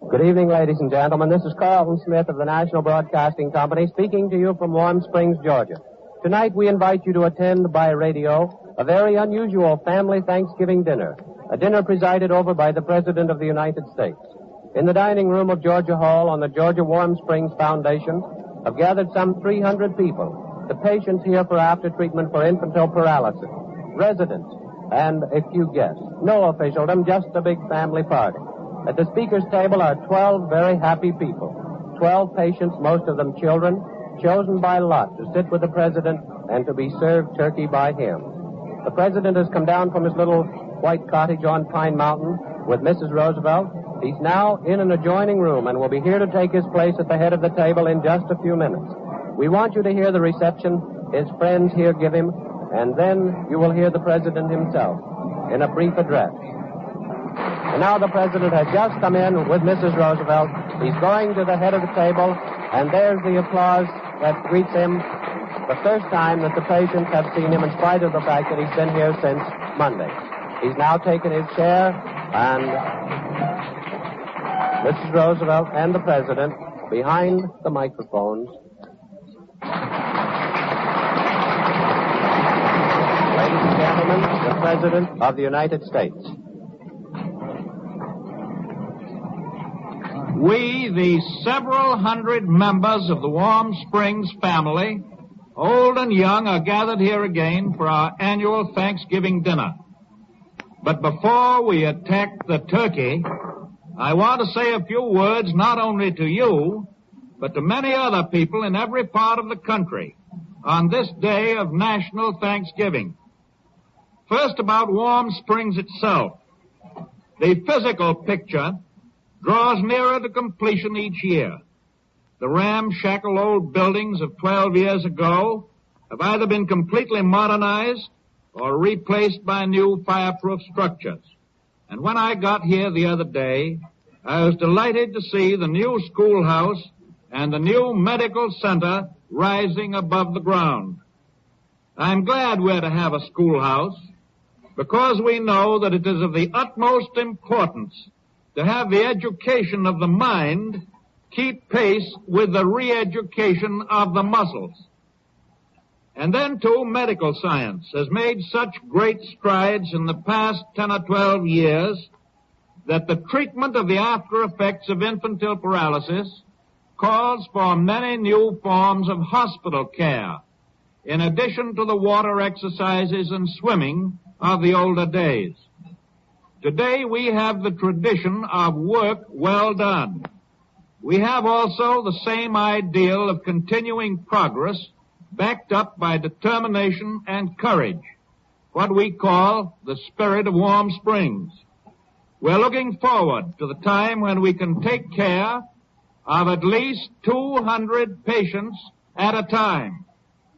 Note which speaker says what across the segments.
Speaker 1: Good evening, ladies and gentlemen. This is Carlton Smith of the National Broadcasting Company speaking to you from Warm Springs, Georgia. Tonight we invite you to attend by radio a very unusual family Thanksgiving dinner, a dinner presided over by the President of the United States. In the dining room of Georgia Hall on the Georgia Warm Springs Foundation have gathered some 300 people, the patients here for after treatment for infantile paralysis, residents, and a few guests. No officialdom, just a big family party. At the speaker's table are 12 very happy people, 12 patients, most of them children, chosen by lot to sit with the President and to be served turkey by him. The President has come down from his little white cottage on Pine Mountain with Mrs. Roosevelt. He's now in an adjoining room and will be here to take his place at the head of the table in just a few minutes. We want you to hear the reception his friends here give him, and then you will hear the President himself in a brief address. And now the President has just come in with Mrs. Roosevelt. He's going to the head of the table, and there's the applause that greets him the first time that the patients have seen him in spite of the fact that he's been here since Monday. He's now taken his chair, and Mrs. Roosevelt and the President behind the microphones. Ladies and gentlemen, the President of the United States.
Speaker 2: We, the several hundred members of the Warm Springs family, old and young, are gathered here again for our annual Thanksgiving dinner. But before we attack the turkey, I want to say a few words not only to you, but to many other people in every part of the country on this day of National Thanksgiving. First, about Warm Springs itself. The physical picture draws nearer to completion each year. The ramshackle old buildings of 12 years ago have either been completely modernized or replaced by new fireproof structures. And when I got here the other day, I was delighted to see the new schoolhouse and the new medical center rising above the ground. I'm glad we're to have a schoolhouse because we know that it is of the utmost importance to have the education of the mind keep pace with the re-education of the muscles. And then, too, medical science has made such great strides in the past 10 or 12 years that the treatment of the after effects of infantile paralysis calls for many new forms of hospital care, in addition to the water exercises and swimming of the older days. Today we have the tradition of work well done. We have also the same ideal of continuing progress backed up by determination and courage, what we call the spirit of Warm Springs. We're looking forward to the time when we can take care of at least 200 patients at a time,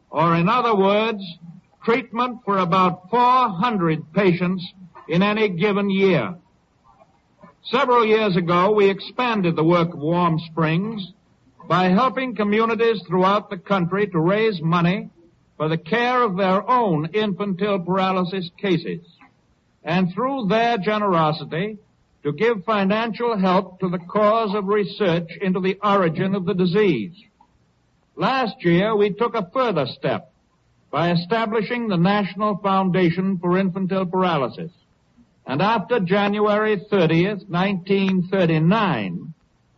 Speaker 2: or in other words, treatment for about 400 patients in any given year. Several years ago, we expanded the work of Warm Springs by helping communities throughout the country to raise money for the care of their own infantile paralysis cases, and through their generosity to give financial help to the cause of research into the origin of the disease. Last year, we took a further step by establishing the National Foundation for Infantile Paralysis. And after January 30th, 1939,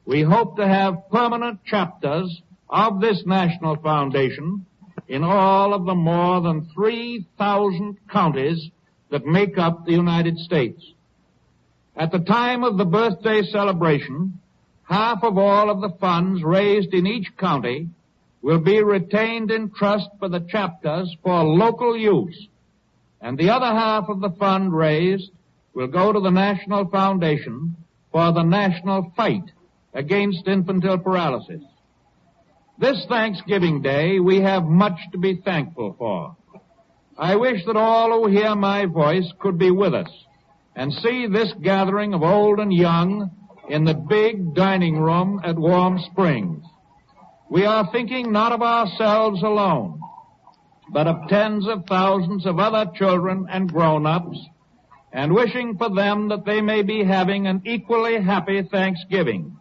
Speaker 2: we hope to have permanent chapters of this National Foundation in all of the more than 3,000 counties that make up the United States. At the time of the birthday celebration, half of all of the funds raised in each county will be retained in trust for the chapters for local use, and the other half of the fund raised will go to the National Foundation for the national fight against infantile paralysis. This Thanksgiving Day, we have much to be thankful for. I wish that all who hear my voice could be with us and see this gathering of old and young in the big dining room at Warm Springs. We are thinking not of ourselves alone, but of tens of thousands of other children and grown-ups, and wishing for them that they may be having an equally happy Thanksgiving.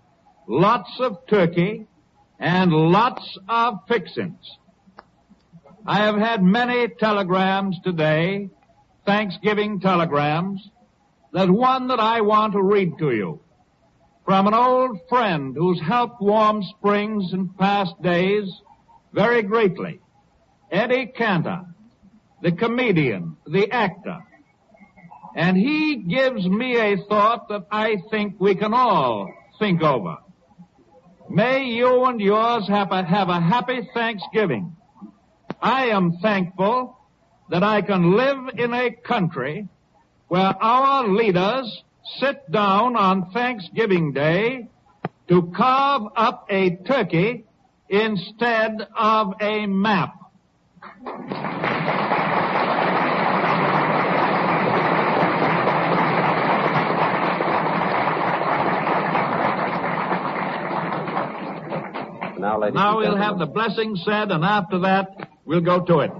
Speaker 2: Lots of turkey and lots of fixings. I have had many telegrams today, Thanksgiving telegrams. There's one that I want to read to you from an old friend who's helped Warm Springs in past days very greatly. Eddie Cantor, the comedian, the actor. And he gives me a thought that I think we can all think over. May you and yours have a happy Thanksgiving. I am thankful that I can live in a country where our leaders sit down on Thanksgiving Day to carve up a turkey instead of a map.
Speaker 1: Now, ladies
Speaker 2: Now
Speaker 1: and
Speaker 2: we'll
Speaker 1: gentlemen,
Speaker 2: have the blessing said, and after that, we'll go to it.